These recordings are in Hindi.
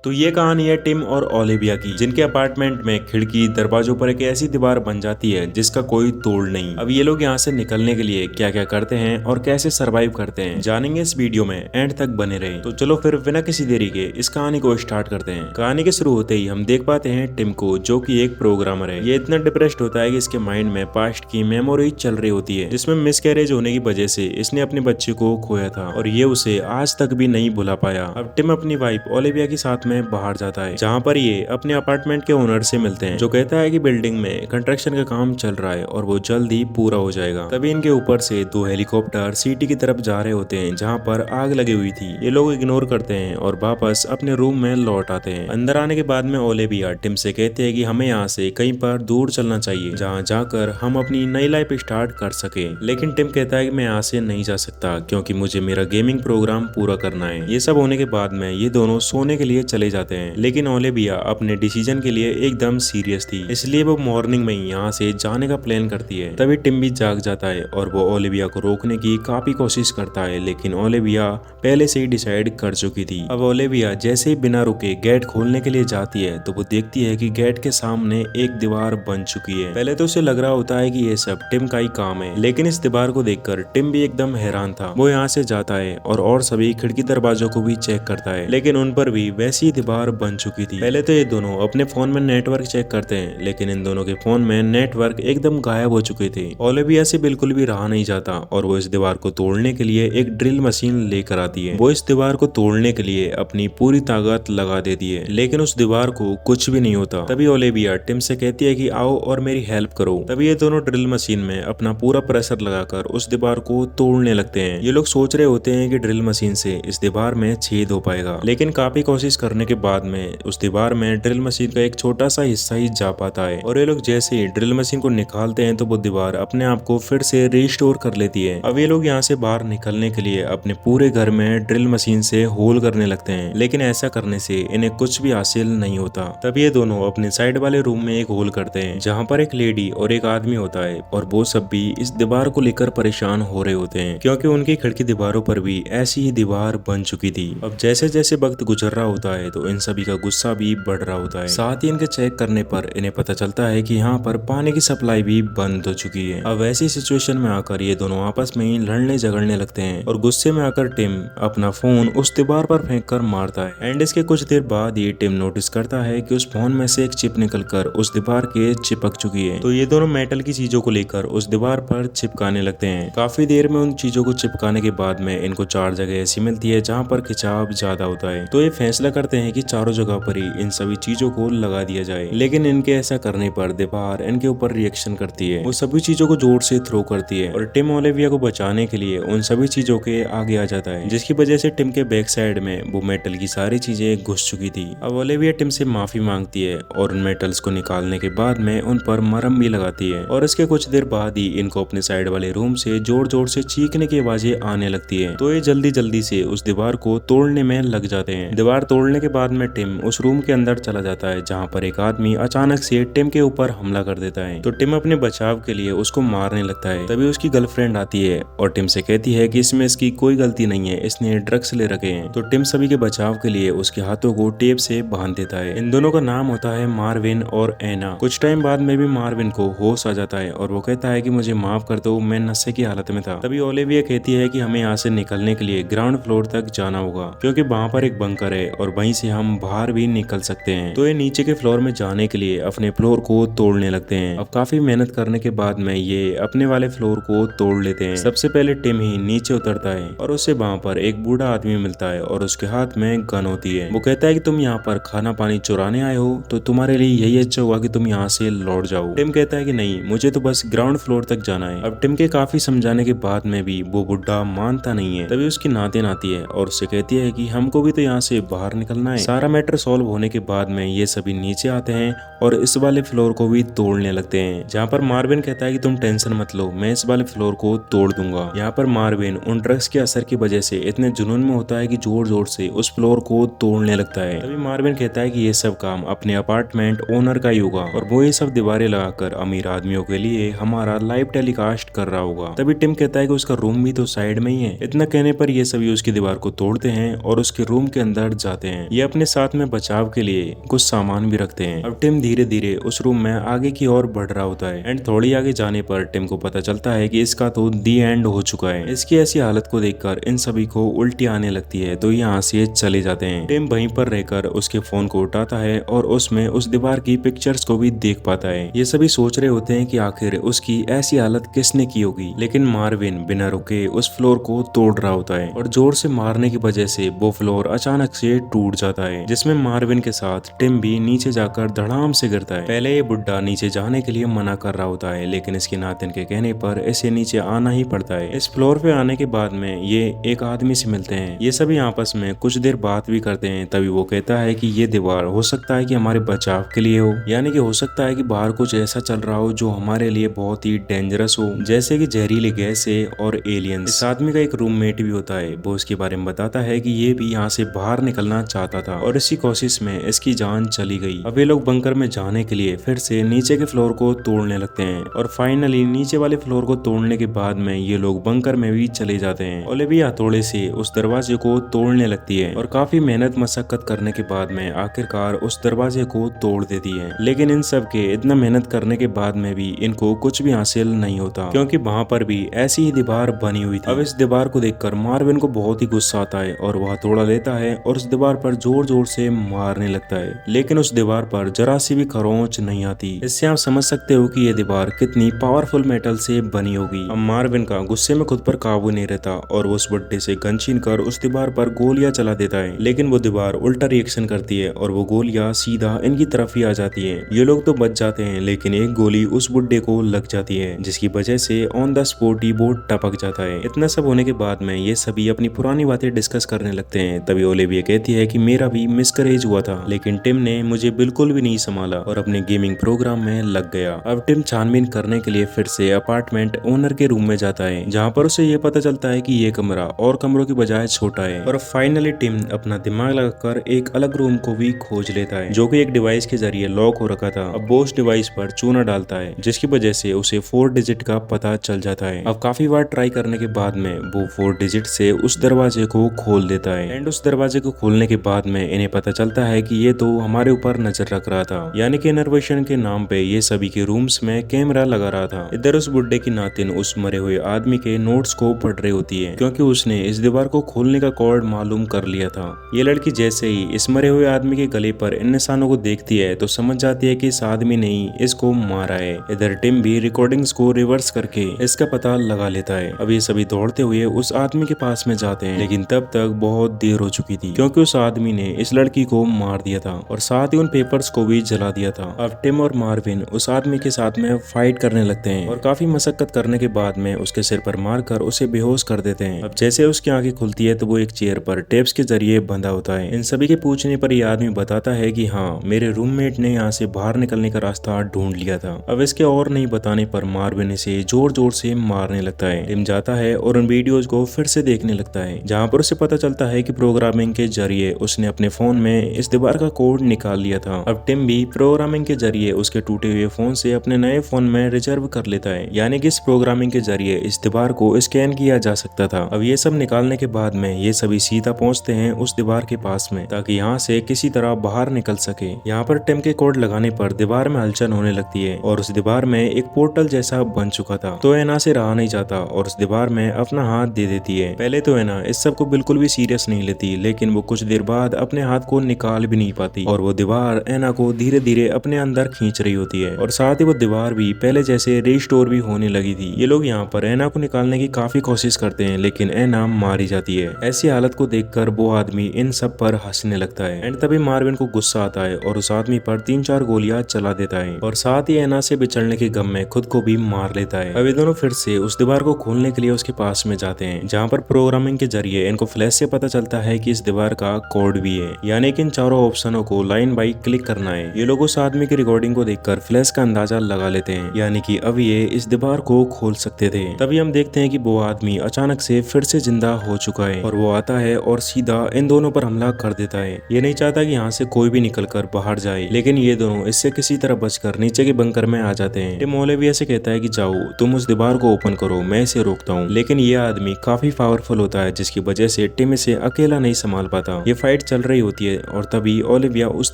तो ये कहानी है टिम और ओलिविया की, जिनके अपार्टमेंट में खिड़की दरवाजों पर एक ऐसी दीवार बन जाती है जिसका कोई तोड़ नहीं। अब ये लोग यहाँ से निकलने के लिए क्या क्या करते हैं और कैसे सरवाइव करते हैं, जानेंगे इस वीडियो में, एंड तक बने रहे। तो चलो फिर बिना किसी देरी के इस कहानी को स्टार्ट करते हैं। कहानी के शुरू होते ही हम देख पाते हैं टिम को, जो कि एक प्रोग्रामर है। ये इतना डिप्रेस्ड होता है कि इसके माइंड में पास्ट की मेमोरी चल रही होती है, जिसमें मिसकैरेज होने की वजह से इसने अपने बच्चे को खोया था और ये उसे आज तक भी नहीं भुला पाया। अब टिम अपनी वाइफ ओलिविया के साथ में बाहर जाता है, जहाँ पर ये अपने अपार्टमेंट के ओनर से मिलते हैं, जो कहता है कि बिल्डिंग में कंस्ट्रक्शन का काम चल रहा है और वो जल्द ही पूरा हो जाएगा। तभी इनके ऊपर से दो हेलीकॉप्टर सिटी की तरफ जा रहे होते हैं, जहाँ पर आग लगी हुई थी। ये लोग इग्नोर करते हैं और वापस अपने रूम में लौट आते हैं। अंदर आने के बाद में ओलिविया टिम से कहते हैं कि हमें यहाँ से कहीं पर दूर चलना चाहिए, जहाँ जाकर हम अपनी नई लाइफ स्टार्ट कर सके। लेकिन टिम कहता है कि मैं यहाँ से नहीं जा सकता, क्योंकि मुझे मेरा गेमिंग प्रोग्राम पूरा करना है। ये सब होने के बाद में ये दोनों सोने के लिए चले जाते हैं, लेकिन ओलिविया अपने डिसीजन के लिए एकदम सीरियस थी, इसलिए वो मॉर्निंग में ही यहाँ से जाने का प्लान करती है। तभी टिम भी जाग जाता है और वो ओलिविया को रोकने की काफी कोशिश करता है, लेकिन ओलिविया पहले से ही डिसाइड कर चुकी थी। अब ओलिविया जैसे ही बिना रुके गेट खोलने के लिए जाती है तो वो देखती है कि गेट के सामने एक दीवार बन चुकी है। पहले तो उसे लग रहा होता है कि ये सब टिम का ही काम है, लेकिन इस दीवार को देखकर टिम भी एकदम हैरान था। वो यहाँ से जाता है और सभी खिड़की दरवाजों को भी चेक करता है, लेकिन उन पर भी वैसी दीवार बन चुकी थी। पहले तो ये दोनों अपने फोन में नेटवर्क चेक करते हैं, लेकिन इन दोनों के फोन में नेटवर्क एकदम गायब हो चुके थे। ओलिविया से बिल्कुल भी रहा नहीं जाता और वो इस दीवार को तोड़ने के लिए एक ड्रिल मशीन लेकर आती है। वो इस दीवार को तोड़ने के लिए अपनी पूरी ताकत लगा देती है, लेकिन उस दीवार को कुछ भी नहीं होता। तभी ओलिविया टिम से कहती है कि आओ और मेरी हेल्प करो। तभी ये दोनों ड्रिल मशीन में अपना पूरा प्रेशर लगाकर उस दीवार को तोड़ने लगते हैं। ये लोग सोच रहे होते हैं कि ड्रिल मशीन से इस दीवार में छेद हो पाएगा, लेकिन काफी कोशिश करने के बाद में उस दीवार में ड्रिल मशीन का एक छोटा सा हिस्सा ही जा पाता है। और ये लोग जैसे ही ड्रिल मशीन को निकालते हैं तो वो दीवार अपने आप को फिर से रिस्टोर कर लेती है। अब ये लोग यहाँ से बाहर निकलने के लिए अपने पूरे घर में ड्रिल मशीन से होल करने लगते हैं, लेकिन ऐसा करने से इन्हें कुछ भी हासिल नहीं होता। तब ये दोनों अपने साइड वाले रूम में एक होल करते हैं, जहाँ पर एक लेडी और एक आदमी होता है, और वो सब भी इस दीवार को लेकर परेशान हो रहे होते हैं, क्योंकि उनकी खिड़की दीवारों पर भी ऐसी ही दीवार बन चुकी थी। अब जैसे जैसे वक्त गुजर रहा होता है तो इन सभी का गुस्सा भी बढ़ रहा होता है। साथ ही इनके चेक करने पर इन्हें पता चलता है कि यहाँ पर पानी की सप्लाई भी बंद हो चुकी है। अब ऐसी सिचुएशन में आकर ये दोनों आपस में ही लड़ने झगड़ने लगते हैं, और गुस्से में आकर टिम अपना फोन उस दीवार पर फेंक कर मारता है। एंड इसके कुछ देर बाद ये टिम नोटिस करता है कि उस फोन में से एक चिप निकलकर उस दीवार के चिपक चुकी है। तो ये दोनों मेटल की चीजों को लेकर उस दीवार पर चिपकाने लगते हैं। काफी देर में उन चीजों को चिपकाने के बाद में इनको 4 जगह ऐसी मिलती है जहाँ पर खिंचाव ज्यादा होता है। तो ये फैसला करते हैं कि चारों जगह पर ही इन सभी चीजों को लगा दिया जाए, लेकिन इनके ऐसा करने पर दीवार इनके ऊपर रिएक्शन करती है। वो सभी चीजों को जोर से थ्रो करती है और टिम ओलिविया को बचाने के लिए उन सभी चीजों के आगे आ जाता है, जिसकी वजह से टिम के बैक साइड में वो मेटल की सारी चीजें घुस चुकी थी। अब ओलिविया टिम से माफी मांगती है और उन मेटल्स को निकालने के बाद में उन पर मरहम भी लगाती है, और इसके कुछ देर बाद ही इनको अपने साइड वाले रूम से जोर जोर से चीखने की आवाजें आने लगती है। तो ये जल्दी जल्दी से उस दीवार को तोड़ने में लग जाते हैं। दीवार तोड़ने के बाद में टिम उस रूम के अंदर चला जाता है, जहाँ पर एक आदमी अचानक से टिम के ऊपर हमला कर देता है। तो टिम अपने बचाव के लिए उसको मारने लगता है। तभी उसकी गर्लफ्रेंड आती है और टिम से कहती है कि इसमें इसकी कोई गलती नहीं है, इसने ड्रग्स ले रखे हैं। तो टिम सभी के बचाव के लिए उसके हाथों को टेप से बांध देता है। इन दोनों का नाम होता है मार्विन और एना। कुछ टाइम बाद में भी मार्विन को होश आ जाता है और वो कहता है कि मुझे माफ कर दो, मैं नशे की हालत में था। तभी ओलिविया कहती है कि हमें यहाँ से निकलने के लिए ग्राउंड फ्लोर तक जाना होगा, क्योंकि वहाँ पर एक बंकर है और वहीं से हम बाहर भी निकल सकते हैं। तो ये नीचे के फ्लोर में जाने के लिए अपने फ्लोर को तोड़ने लगते हैं। अब काफी मेहनत करने के बाद में ये अपने वाले फ्लोर को तोड़ लेते हैं। सबसे पहले टिम ही नीचे उतरता है और उससे वहाँ पर एक बूढ़ा आदमी मिलता है और उसके हाथ में गन होती है। वो कहता है कि तुम यहाँ पर खाना पानी चुराने आए हो, तो तुम्हारे लिए यही अच्छा हुआ कि तुम यहाँ से लौट जाओ। टिम कहता है कि नहीं, मुझे तो बस ग्राउंड फ्लोर तक जाना है। अब टिम के काफी समझाने के बाद में भी वो बुढ़ा मानता नहीं है। तभी उसकी नातिन आती है और उससे कहती है कि हमको भी तो यहाँ से बाहर निकलना है। सारा मैटर सॉल्व होने के बाद में ये सभी नीचे आते हैं और इस वाले फ्लोर को भी तोड़ने लगते हैं, जहाँ पर मार्विन कहता है कि तुम टेंशन मत लो, मैं इस वाले फ्लोर को तोड़ दूंगा। यहाँ पर मार्विन उन ड्रग्स के असर की वजह से इतने जुनून में होता है कि जोर जोर से उस फ्लोर को तोड़ने लगता है। तभी मार्विन कहता है कि ये सब काम अपने अपार्टमेंट ओनर का ही होगा और वो ये सब दीवारें लगाकर अमीर आदमियों के लिए हमारा लाइव टेलीकास्ट कर रहा होगा। तभी टिम कहता है कि उसका रूम भी तो साइड में ही है। इतना कहने पर ये सभी उसकी दीवार को तोड़ते हैं और उसके रूम के अंदर जाते हैं। ये अपने साथ में बचाव के लिए कुछ सामान भी रखते हैं। अब टिम धीरे धीरे उस रूम में आगे की ओर बढ़ रहा होता है एंड थोड़ी आगे जाने पर टिम को पता चलता है कि इसका तो दी एंड हो चुका है। इसकी ऐसी हालत को देखकर इन सभी को उल्टी आने लगती है, तो यहाँ से चले जाते हैं। टिम वहीं पर रहकर उसके फोन को उठाता है और उसमें उस दीवार की पिक्चर्स को भी देख पाता है। ये सभी सोच रहे होते हैं कि आखिर उसकी ऐसी हालत किसने की होगी, लेकिन मार्विन बिना रुके उस फ्लोर को तोड़ रहा होता है और जोर से मारने की वजह से वो फ्लोर अचानक से टूट जाता है, जिसमें मार्विन के साथ टिम भी नीचे जाकर धड़ाम से गिरता है। पहले ये बुड्ढा नीचे जाने के लिए मना कर रहा होता है, लेकिन इसके नातिन के कहने पर इसे नीचे आना ही पड़ता है। इस फ्लोर पे आने के बाद में ये एक आदमी से मिलते हैं। ये सभी आपस में कुछ देर बात भी करते हैं। तभी वो कहता है कि ये दीवार हो सकता है कि हमारे बचाव के लिए हो, यानी कि हो सकता है कि बाहर कुछ ऐसा चल रहा हो जो हमारे लिए बहुत ही डेंजरस हो, जैसे कि जहरीली गैसें और एलियंस। इस आदमी का एक रूममेट भी होता है, वो उसके बारे में बताता है कि ये भी यहाँ से बाहर निकलना चाहता था और इसी कोशिश में इसकी जान चली गई। अब ये लोग बंकर में जाने के लिए फिर से नीचे के फ्लोर को तोड़ने लगते हैं और फाइनली नीचे वाले फ्लोर को तोड़ने के बाद में ये लोग बंकर में भी चले जाते हैं। ओलिविया हथौड़े से उस दरवाजे को तोड़ने लगती है और काफी मेहनत मशक्कत करने के बाद में आखिरकार उस दरवाजे को तोड़ देती है। लेकिन इन सब के इतना मेहनत करने के बाद में भी इनको कुछ भी हासिल नहीं होता, क्योंकि वहाँ पर भी ऐसी ही दीवार बनी हुई थी। अब इस दीवार को देखकर मार्विन को बहुत ही गुस्सा आता है और वह हथौड़ा लेता है और उस दीवार पर जोर जोर से मारने लगता है, लेकिन उस दीवार पर जरा सी भी खरोंच नहीं आती। इससे आप समझ सकते हो कि यह दीवार कितनी पावरफुल मेटल से बनी होगी। अब मार्विन का गुस्से में खुद पर काबू नहीं रहता और वो उस बुड्ढे से गन छीन कर उस दीवार पर गोलियां चला देता है, लेकिन वो दीवार उल्टा रिएक्शन करती है और वो गोलियां सीधा इनकी तरफ ही आ जाती है। ये लोग तो बच जाते हैं, लेकिन एक गोली उस बुड्ढे को लग जाती है, जिसकी वजह से ऑन द स्पॉट ही वो टपक जाता है। इतना सब होने के बाद में ये सभी अपनी पुरानी बातें डिस्कस करने लगते हैं। तभी ओलिविया कहती है कि मेरा भी मिसकैरेज हुआ था, लेकिन टिम ने मुझे बिल्कुल भी नहीं संभाला और अपने गेमिंग प्रोग्राम में लग गया। अब टिम छानबीन करने के लिए फिर से अपार्टमेंट ओनर के रूम में जाता है, जहाँ पर उसे ये पता चलता है कि ये कमरा और कमरों की बजाय छोटा है। और फाइनली टिम अपना दिमाग लगाकर एक अलग रूम को भी खोज लेता है, जो कि एक डिवाइस के जरिए लॉक हो रखा था। अब वो उस डिवाइस पर चूना डालता है, जिसकी वजह से उसे 4 डिजिट का पता चल जाता है। अब काफी बार ट्राई करने के बाद में वो 4 डिजिट से उस दरवाजे को खोल देता है एंड उस दरवाजे को खोलने के बाद में इन्हें पता चलता है कि ये तो हमारे ऊपर नजर रख रहा था, यानी कि इनर्वेशन के नाम पे ये सभी के रूम्स में कैमरा लगा रहा था। इधर उस बुड्ढे की नातिन उस मरे हुए आदमी के नोट्स को पढ़ रही होती है, क्योंकि उसने इस दीवार को खोलने का कोड मालूम कर लिया था। ये लड़की जैसे ही इस मरे हुए आदमी के गले पर इन निशानों को देखती है तो समझ जाती है कि इस आदमी ने ही इसको मारा है। इधर टिम भी रिकॉर्डिंग्स को रिवर्स करके इसका पता लगा लेता है। अब ये सभी दौड़ते हुए उस आदमी के पास में जाते हैं, लेकिन तब तक बहुत देर हो चुकी थी, क्योंकि उस आदमी ने इस लड़की को मार दिया था और साथ ही उन पेपर्स को भी जला दिया था। अब टिम और मार्विन उस आदमी के साथ में फाइट करने लगते हैं और काफी मशक्कत करने के बाद में उसके सिर पर मारकर उसे बेहोश कर देते हैं। अब जैसे उसकी आंखें खुलती है तो वो एक चेयर पर टेप्स के जरिए बंधा होता है। इन सभी के पूछने पर यह आदमी बताता है कि हाँ, मेरे रूममेट ने यहाँ से बाहर निकलने का रास्ता ढूंढ लिया था। अब इसके और नहीं बताने पर मार्विन इसे जोर जोर से मारने लगता है। टिम जाता है और उन वीडियोज को फिर से देखने लगता है, जहाँ पर उसे पता चलता है कि प्रोग्रामिंग के जरिए उसने अपने फोन में इस दीवार का कोड निकाल लिया था। अब टिम भी प्रोग्रामिंग के जरिए उसके टूटे हुए फोन से अपने नए फोन में रिजर्व कर लेता है, यानी कि इस प्रोग्रामिंग के जरिए इस दीवार को स्कैन किया जा सकता था। अब ये सब निकालने के बाद में ये सभी सीधा पहुंचते हैं उस दीवार के पास में, ताकि यहाँ से किसी तरह बाहर निकल सके। यहाँ पर टिम के कोड लगाने पर दीवार में हलचल होने लगती है और उस दीवार में एक पोर्टल जैसा बन चुका था। तो एना से रहा नहीं जाता और उस दीवार में अपना हाथ दे देती है। पहले तो एना इस सब को बिल्कुल भी सीरियस नहीं लेती, लेकिन वो कुछ देर बाद अपने हाथ को निकाल भी नहीं पाती और वो दीवार एना को धीरे धीरे अपने अंदर खींच रही होती है और साथ ही वो दीवार भी पहले जैसे रिस्टोर भी होने लगी थी। ये लोग यहाँ पर एना को निकालने की काफी कोशिश करते हैं, लेकिन एना मारी जाती है। ऐसी हालत को देखकर वो आदमी इन सब पर हंसने लगता है एंड तभी मार्विन को गुस्सा आता है और उस आदमी पर 3-4 गोलियां चला देता है और साथ ही एना से बिछड़ने के गम में खुद को भी मार लेता है। अब ये दोनों फिर से उस दीवार को खोलने के लिए उसके पास में जाते हैं, जहाँ पर प्रोग्रामिंग के जरिए इनको फ्लैश से पता चलता है कि इस दीवार का कोड भी है, यानी कि इन चारों ऑप्शनों को लाइन बाई क्लिक करना है। ये लोग उस आदमी की रिकॉर्डिंग को देखकर फ्लैश का अंदाजा लगा लेते हैं, यानी कि अब ये इस दीवार को खोल सकते थे। तभी हम देखते हैं कि वो आदमी अचानक से फिर से जिंदा हो चुका है और वो आता है और सीधा इन दोनों पर हमला कर देता है। ये नहीं चाहता कि यहाँ से कोई भी निकलकर बाहर जाए, लेकिन ये दोनों इससे किसी तरह बचकर नीचे के बंकर में आ जाते हैं। टिम ओलिविया से कहता है कि जाओ तुम उस दीवार को ओपन करो, मैं इसे रोकता हूँ। लेकिन ये आदमी काफी पावरफुल होता है, जिसकी वजह से टिम इसे अकेला नहीं संभाल पाता। ये फाइट चल रही होती है और तभी ओलिविया उस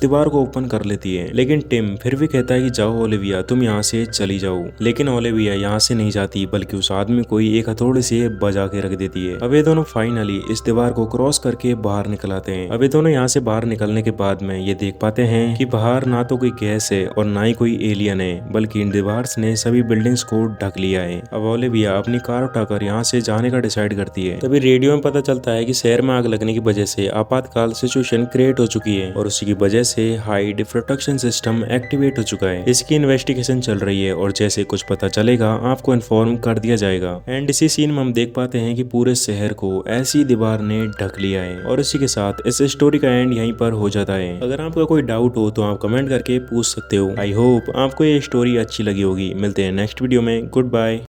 दीवार को ओपन कर लेती है, लेकिन टिम फिर भी कहता है कि जाओ ओलिविया तुम यहाँ से चली जाओ। लेकिन ओलिविया यहाँ से नहीं जाती, बल्कि उस आदमी को एक हथौड़े से बजा के रख देती है। अब ये दोनों फाइनली इस दीवार को क्रॉस करके बाहर निकल आते हैं। अब ये दोनों यहाँ से बाहर निकलने के बाद में ये देख पाते हैं कि बाहर ना तो कोई गैस है और ना ही कोई एलियन है, बल्कि इन दीवार्स ने सभी बिल्डिंग्स को ढक लिया है। अब ओलिविया अपनी कार उठाकर यहाँ से जाने का डिसाइड करती है। तभी रेडियो में पता चलता है कि शहर में आग लगने की वजह से आपातकाल सिचुएशन क्रिएट हो चुकी है और उसी की वजह से हाई प्रोटेक्शन सिस्टम एक्टिवेट हो चुका है। इसकी इन्वेस्टिगेशन चल रही है और जैसे कुछ पता चलेगा आपको इन्फॉर्म कर दिया जाएगा। एंड इसी सीन में हम देख पाते हैं कि पूरे शहर को ऐसी दीवार ने ढक लिया है और इसी के साथ इस स्टोरी का एंड यहीं पर हो जाता है। अगर आपका कोई डाउट हो तो आप कमेंट करके पूछ सकते हो। आई होप आपको ये स्टोरी अच्छी लगी होगी। मिलते हैं नेक्स्ट वीडियो में। Good bye.